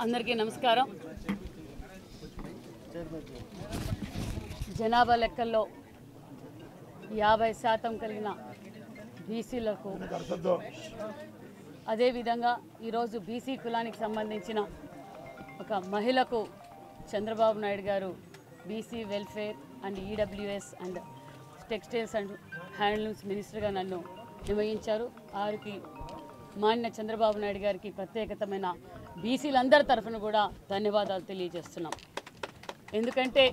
అందరికీ నమస్కారం. జనాభా లెక్కల్లో 50% కలిగిన బీసీలకు, అదేవిధంగా ఈరోజు బీసీ కులానికి సంబంధించిన ఒక మహిళకు చంద్రబాబు నాయుడు గారు BC welfare and EWS and textiles and handlooms మినిస్టర్గా నన్ను నియమించారు. వారికి మాన్య చంద్రబాబు నాయుడు గారికి ప్రత్యేకతమైన బీసీలందరి తరఫున కూడా ధన్యవాదాలు తెలియజేస్తున్నాం. ఎందుకంటే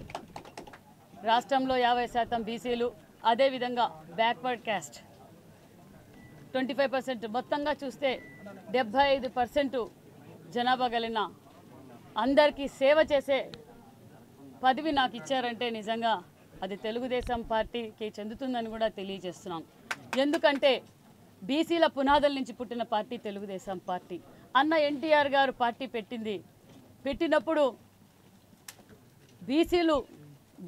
రాష్ట్రంలో 50% బీసీలు, అదేవిధంగా బ్యాక్వర్డ్ క్యాస్ట్ 25%, మొత్తంగా చూస్తే 75% జనాభా కలిగిన అందరికీ సేవ చేసే పదవి నాకు ఇచ్చారంటే నిజంగా అది తెలుగుదేశం పార్టీకి చెందుతుందని కూడా తెలియజేస్తున్నాం. ఎందుకంటే బీసీల పునాదుల నుంచి పుట్టిన పార్టీ తెలుగుదేశం పార్టీ. అన్న ఎన్టీఆర్ గారు పార్టీ పెట్టినప్పుడు బీసీలు,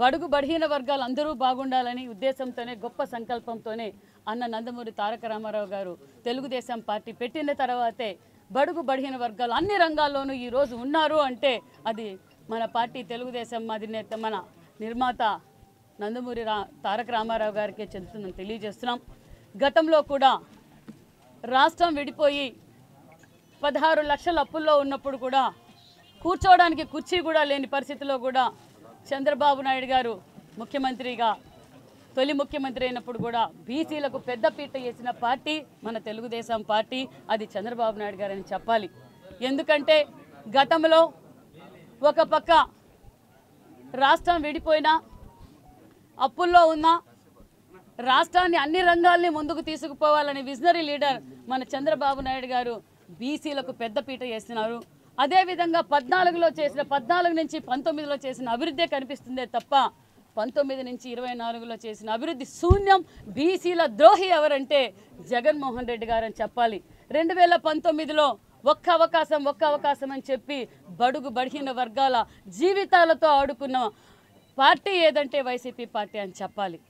బడుగు బలహీన వర్గాలు అందరూ బాగుండాలని ఉద్దేశంతోనే, గొప్ప సంకల్పంతోనే అన్న నందమూరి తారక రామారావు గారు తెలుగుదేశం పార్టీ పెట్టిన తర్వాతే బడుగు బలహీన వర్గాలు అన్ని రంగాల్లోనూ ఈరోజు ఉన్నారు అంటే అది మన పార్టీ తెలుగుదేశం అధినేత, మన నిర్మాత నందమూరి తారక రామారావు గారికే చెందుతుందని తెలియజేస్తున్నాం. గతంలో కూడా రాష్ట్రం విడిపోయి 16 లక్షల అప్పుల్లో ఉన్నప్పుడు కూడా కూర్చోవడానికి కుర్చీ కూడా లేని పరిస్థితిలో కూడా చంద్రబాబు నాయుడు గారు ముఖ్యమంత్రిగా, తొలి ముఖ్యమంత్రి అయినప్పుడు కూడా బీసీలకు పెద్దపీట వేసిన పార్టీ మన తెలుగుదేశం పార్టీ. అది చంద్రబాబు నాయుడు గారని చెప్పాలి. ఎందుకంటే గతంలో ఒక పక్క రాష్ట్రం విడిపోయినా, అప్పుల్లో ఉన్న రాష్ట్రాన్ని అన్ని రంగాల్ని ముందుకు తీసుకుపోవాలని విజనరీ లీడర్ మన చంద్రబాబు నాయుడు గారు బీసీలకు పెద్దపీట వేస్తున్నారు. అదేవిధంగా 14 నుంచి 19లో చేసిన అభివృద్ధి కనిపిస్తుందే తప్ప 19 నుంచి 24లో చేసిన అభివృద్ధి శూన్యం. బీసీల ద్రోహి ఎవరంటే జగన్మోహన్ రెడ్డి గారని చెప్పాలి. 2019లో ఒక్క అవకాశం అని చెప్పి బడుగు బలహీన వర్గాల జీవితాలతో ఆడుకున్న పార్టీ ఏదంటే వైసీపీ పార్టీ అని చెప్పాలి.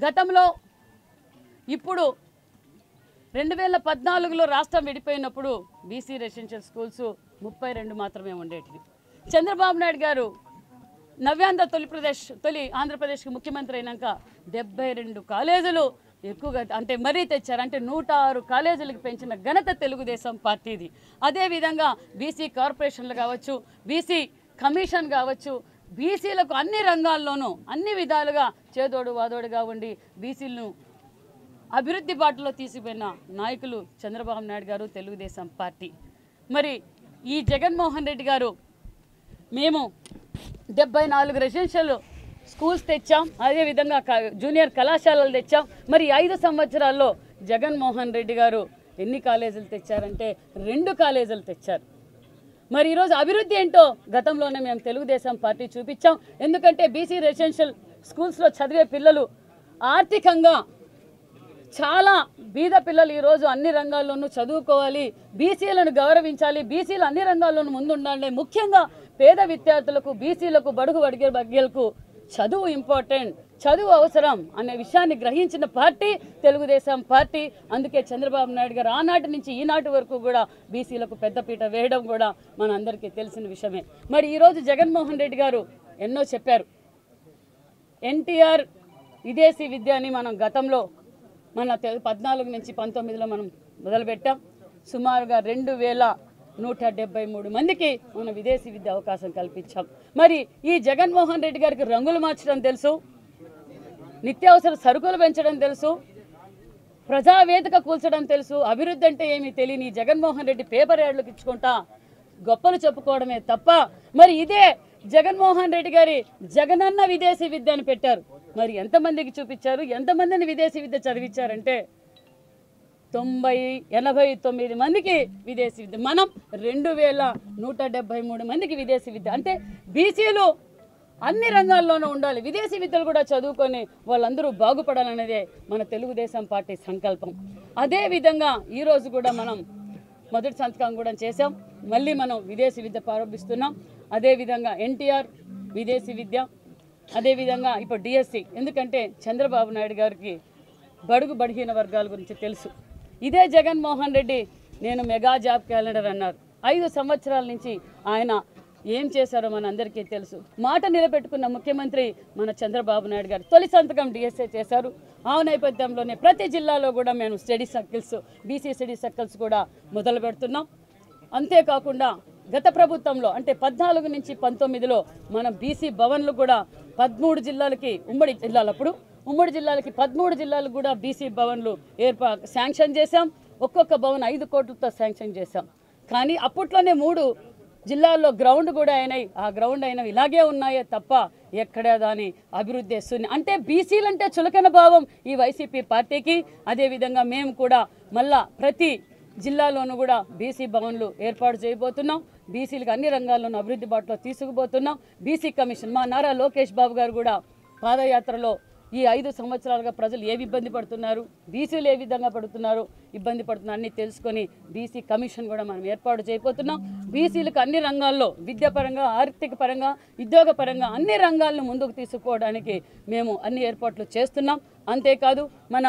గతంలో ఇప్పుడు 2014లో రాష్ట్రం విడిపోయినప్పుడు బీసీ రెసిడెన్షియల్ స్కూల్స్ 32 మాత్రమే ఉండేటివి. చంద్రబాబు నాయుడు గారు నవ్యాంధ్ర తొలి ఆంధ్రప్రదేశ్కి ముఖ్యమంత్రి అయినాక 72 కాలేజీలు ఎక్కువగా అంటే మరీ తెచ్చారు. అంటే 106 కాలేజీలకు పెంచిన ఘనత తెలుగుదేశం పార్టీది. అదేవిధంగా బీసీ కార్పొరేషన్లు కావచ్చు, బీసీ కమిషన్ కావచ్చు, బీసీలకు అన్ని రంగాల్లోనూ అన్ని విధాలుగా చేదోడు వాదోడుగా ఉండి బీసీలను అభివృద్ధి బాటలో తీసుకుపోయిన నాయకులు చంద్రబాబు నాయుడు గారు, తెలుగుదేశం పార్టీ. మరి ఈ జగన్మోహన్ రెడ్డి గారు మేము 74 రెసిడెన్షియల్ స్కూల్స్ తెచ్చాం, అదేవిధంగా జూనియర్ కళాశాలలు తెచ్చాం. మరి 5 సంవత్సరాల్లో జగన్మోహన్ రెడ్డి గారు ఎన్ని కాలేజీలు తెచ్చారంటే 2 కాలేజీలు తెచ్చారు. మరి ఈరోజు అభివృద్ధి ఏంటో గతంలోనే మేము తెలుగుదేశం పార్టీ చూపించాం. ఎందుకంటే బీసీ రెసిడెన్షియల్ స్కూల్స్లో చదివే పిల్లలు ఆర్థికంగా చాలా బీద పిల్లలు ఈరోజు అన్ని రంగాల్లోనూ చదువుకోవాలి, బీసీలను గౌరవించాలి, బీసీలు అన్ని రంగాల్లోనూ ముందుండాలి. ముఖ్యంగా పేద విద్యార్థులకు, బీసీలకు, బడుగు వర్గాలకు చదువు ఇంపార్టెంట్, చదువు అవసరం అనే విషయాన్ని గ్రహించిన పార్టీ తెలుగుదేశం పార్టీ. అందుకే చంద్రబాబు నాయుడు గారు ఆనాటి నుంచి ఈనాటి వరకు కూడా బీసీలకు పెద్దపీట వేయడం కూడా మన అందరికీ తెలిసిన విషయమే. మరి ఈరోజు జగన్మోహన్ రెడ్డి గారు ఎన్నో చెప్పారు. ఎన్టీఆర్ విదేశీ విద్య అని మనం గతంలో మన 14 నుంచి 19లో మనం మొదలుపెట్టాం. సుమారుగా 2173 మందికి మనం విదేశీ విద్య అవకాశం కల్పించాం. మరి ఈ జగన్మోహన్ రెడ్డి గారికి రంగులు మార్చడం తెలుసు, నిత్యావసర సరుకులు పెంచడం తెలుసు, ప్రజావేదిక కూల్చడం తెలుసు. అభివృద్ధి అంటే ఏమీ తెలియని జగన్మోహన్ రెడ్డి పేపర్ యాడ్లకు ఇచ్చుకుంటా గొప్పలు చెప్పుకోవడమే తప్ప, మరి ఇదే జగన్మోహన్ రెడ్డి గారి జగనన్న విదేశీ విద్య అని పెట్టారు. మరి ఎంతమందికి చూపించారు, ఎంతమందిని విదేశీ విద్య చదివించారంటే 89 మందికి విదేశీ విద్య. మనం 2173 మందికి విదేశీ విద్య. అంటే బీసీలు అన్ని రంగాల్లోనూ ఉండాలి, విదేశీ విద్యలు కూడా చదువుకొని వాళ్ళందరూ బాగుపడాలనేదే మన తెలుగుదేశం పార్టీ సంకల్పం. అదేవిధంగా ఈరోజు కూడా మనం మొదటి సంతకం కూడా చేసాం. మళ్ళీ మనం విదేశీ విద్య ప్రారంభిస్తున్నాం. అదేవిధంగా ఎన్టీఆర్ విదేశీ విద్య, అదేవిధంగా ఇప్పుడు డిఎస్సి. ఎందుకంటే చంద్రబాబు నాయుడు గారికి బడుగు బలహీన వర్గాల గురించి తెలుసు. ఇదే జగన్మోహన్ రెడ్డి నేను మెగా జాబ్ క్యాలెండర్ అన్నారు. 5 సంవత్సరాల నుంచి ఆయన ఏం చేశారో మన అందరికీ తెలుసు. మాట నిలబెట్టుకున్న ముఖ్యమంత్రి మన చంద్రబాబు నాయుడు గారు తొలి సంతకం డిఎస్ఏ చేశారు. ఆ నేపథ్యంలోనే ప్రతి జిల్లాలో కూడా మేము study circles, BC study circles కూడా మొదలు పెడుతున్నాం. అంతేకాకుండా గత ప్రభుత్వంలో అంటే 14 నుంచి 19లో మనం బీసీ భవన్లు కూడా 13 జిల్లాలకి ఉమ్మడి జిల్లాలకి 13 జిల్లాలకు కూడా బీసీ భవన్లు శాంక్షన్ చేశాం. ఒక్కొక్క భవన్ 5 కోట్లతో శాంక్షన్ చేశాం. కానీ అప్పట్లోనే 3 జిల్లాల్లో గ్రౌండ్ కూడా అయినాయి. ఆ గ్రౌండ్ అయినవి ఇలాగే ఉన్నాయే తప్ప ఎక్కడా దాని అభివృద్ధి వస్తుంది. అంటే బీసీలంటే చులకన భావం ఈ వైసీపీ పార్టీకి. అదేవిధంగా మేము కూడా మళ్ళా ప్రతి జిల్లాలోనూ కూడా బీసీ భవన్లు ఏర్పాటు చేయబోతున్నాం. బీసీలకు అన్ని రంగాల్లోనూ అభివృద్ధి బాటలో తీసుకుపోతున్నాం. బీసీ కమిషన్ మా నారా లోకేష్ బాబు గారు కూడా పాదయాత్రలో ఈ 5 సంవత్సరాలుగా ప్రజలు ఏ ఇబ్బంది పడుతున్నారు, బీసీలు ఏ విధంగా ఇబ్బంది పడుతున్నారు అన్నీ తెలుసుకొని బీసీ కమిషన్ కూడా మనం ఏర్పాటు చేయబోతున్నాం. బీసీలకు అన్ని రంగాల్లో విద్యాపరంగా, ఆర్థిక పరంగా, ఉద్యోగ పరంగా అన్ని రంగాలను ముందుకు తీసుకుపోవడానికి మేము అన్ని ఏర్పాట్లు చేస్తున్నాం. అంతేకాదు మన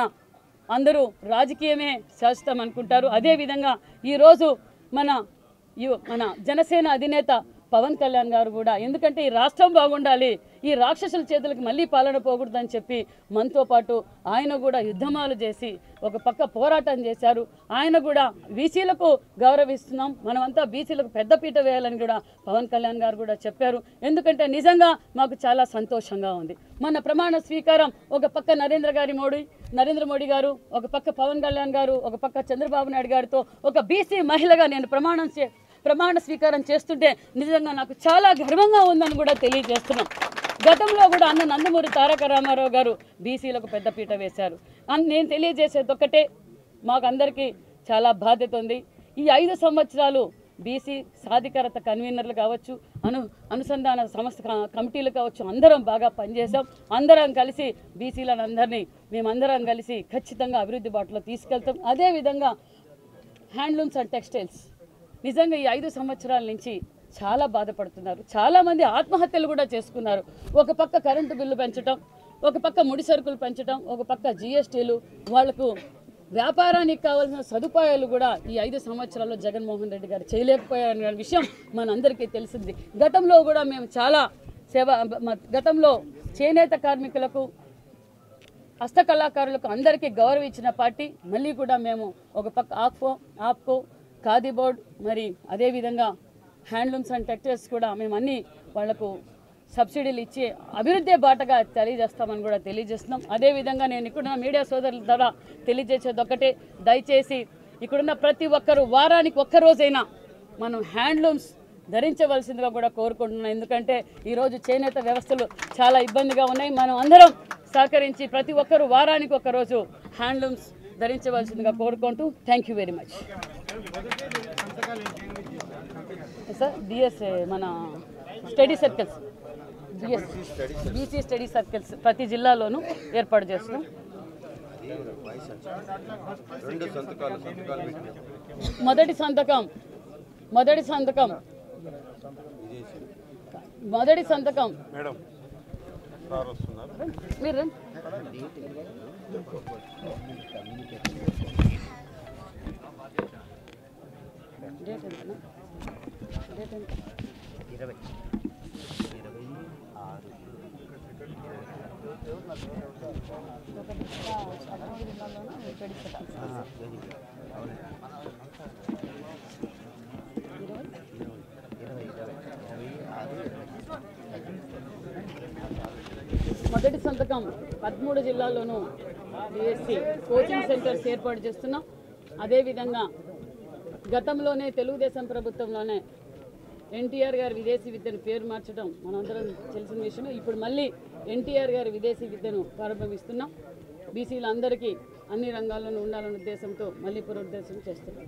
అందరూ రాజకీయమే శాశ్వతం అనుకుంటారు. అదేవిధంగా ఈరోజు మన జనసేన అధినేత పవన్ కళ్యాణ్ గారు కూడా ఎందుకంటే ఈ రాష్ట్రం బాగుండాలి, ఈ రాక్షసుల చేతులకు మళ్ళీ పాలన పోకూడదని చెప్పి మనతో పాటు ఆయన కూడా యుద్ధమాలు చేసి ఒక పక్క పోరాటం చేశారు. ఆయన కూడా బీసీలకు గౌరవిస్తున్నాం, మనమంతా బీసీలకు పెద్దపీట వేయాలని కూడా పవన్ కళ్యాణ్ గారు కూడా చెప్పారు. ఎందుకంటే నిజంగా మాకు చాలా సంతోషంగా ఉంది. మన ప్రమాణ స్వీకారం ఒక పక్క నరేంద్ర మోడీ గారు, ఒక పక్క పవన్ కళ్యాణ్ గారు, ఒక పక్క చంద్రబాబు నాయుడు గారితో ఒక బీసీ మహిళగా నేను ప్రమాణ స్వీకారం చేస్తుంటే నిజంగా నాకు చాలా గర్వంగా ఉందని కూడా తెలియజేస్తున్నాం. గతంలో కూడా అన్న నందమూరి తారక రామారావు గారు బీసీలకు పెద్దపీట వేశారు. నేను తెలియజేసేది ఒక్కటే, మాకు అందరికీ చాలా బాధ్యత ఉంది. ఈ 5 సంవత్సరాలు బీసీ సాధికారత కన్వీనర్లు కావచ్చు, అనుసంధాన సంస్థ కమిటీలు కావచ్చు, అందరం బాగా పనిచేసాం. అందరం కలిసి బీసీలను మేమందరం కలిసి ఖచ్చితంగా అభివృద్ధి బాటలో తీసుకెళ్తాం. అదేవిధంగా హ్యాండ్లూమ్స్ అండ్ టెక్స్టైల్స్ నిజంగా ఈ 5 సంవత్సరాల నుంచి చాలా బాధపడుతున్నారు. చాలామంది ఆత్మహత్యలు కూడా చేసుకున్నారు. ఒక పక్క కరెంటు బిల్లు పెంచడం, ఒక పక్క ముడి సరుకులు పెంచడం, ఒక పక్క జీఎస్టీలు, వాళ్లకు వ్యాపారానికి కావాల్సిన సదుపాయాలు కూడా ఈ 5 సంవత్సరాల్లో జగన్మోహన్ రెడ్డి గారు చేయలేకపోయారనే విషయం మనందరికీ తెలిసింది. గతంలో కూడా మేము చాలా గతంలో చేనేత కార్మికులకు, హస్తకళాకారులకు అందరికీ గౌరవం ఇచ్చిన పార్టీ. మళ్ళీ కూడా మేము ఒక పక్క ఆప్కో ఖాదీ బోర్డ్, మరి అదేవిధంగా హ్యాండ్లూమ్స్ అండ్ టెక్స్టైల్స్ కూడా మేము అన్నీ వాళ్లకు సబ్సిడీలు ఇచ్చి అభివృద్ధి బాటగా తెలియజేస్తామని కూడా తెలియజేస్తున్నాం. అదేవిధంగా నేను ఇక్కడున్న మీడియా సోదరుల ద్వారా తెలియజేసేది ఒకటే, దయచేసి ఇక్కడున్న ప్రతి ఒక్కరూ వారానికి ఒక్కరోజైనా మనం హ్యాండ్లూమ్స్ ధరించవలసిందిగా కూడా కోరుకుంటున్నాం. ఎందుకంటే ఈరోజు చేనేత వ్యవస్థలు చాలా ఇబ్బందిగా ఉన్నాయి. మనం అందరం సహకరించి ప్రతి ఒక్కరూ వారానికి ఒక్కరోజు హ్యాండ్లూమ్స్ ధరించవలసిందిగా కోరుకుంటూ thank you very much. Sir DSA మన study circles, BC study circles ప్రతి జిల్లాలోనూ ఏర్పాటు చేస్తున్నాం. మొదటి సంతకం మీరు డేట్ ఎంత? 20 మొదటి సంతకం 13 జిల్లాల్లోనూ డిఎస్సి కోచింగ్ సెంటర్స్ ఏర్పాటు చేస్తున్నాం. అదేవిధంగా గతంలోనే తెలుగుదేశం ప్రభుత్వంలోనే ఎన్టీఆర్ గారు విదేశీ విద్యను పేరు మార్చడం మనందరం తెలిసిన విషయమే. ఇప్పుడు మళ్ళీ ఎన్టీఆర్ గారి విదేశీ విద్యను ప్రారంభిస్తున్నాం. బీసీలందరికీ అన్ని రంగాల్లోనూ ఉండాలనే ఉద్దేశంతో మళ్ళీ పునరుద్ధరణ చేస్తున్నాం.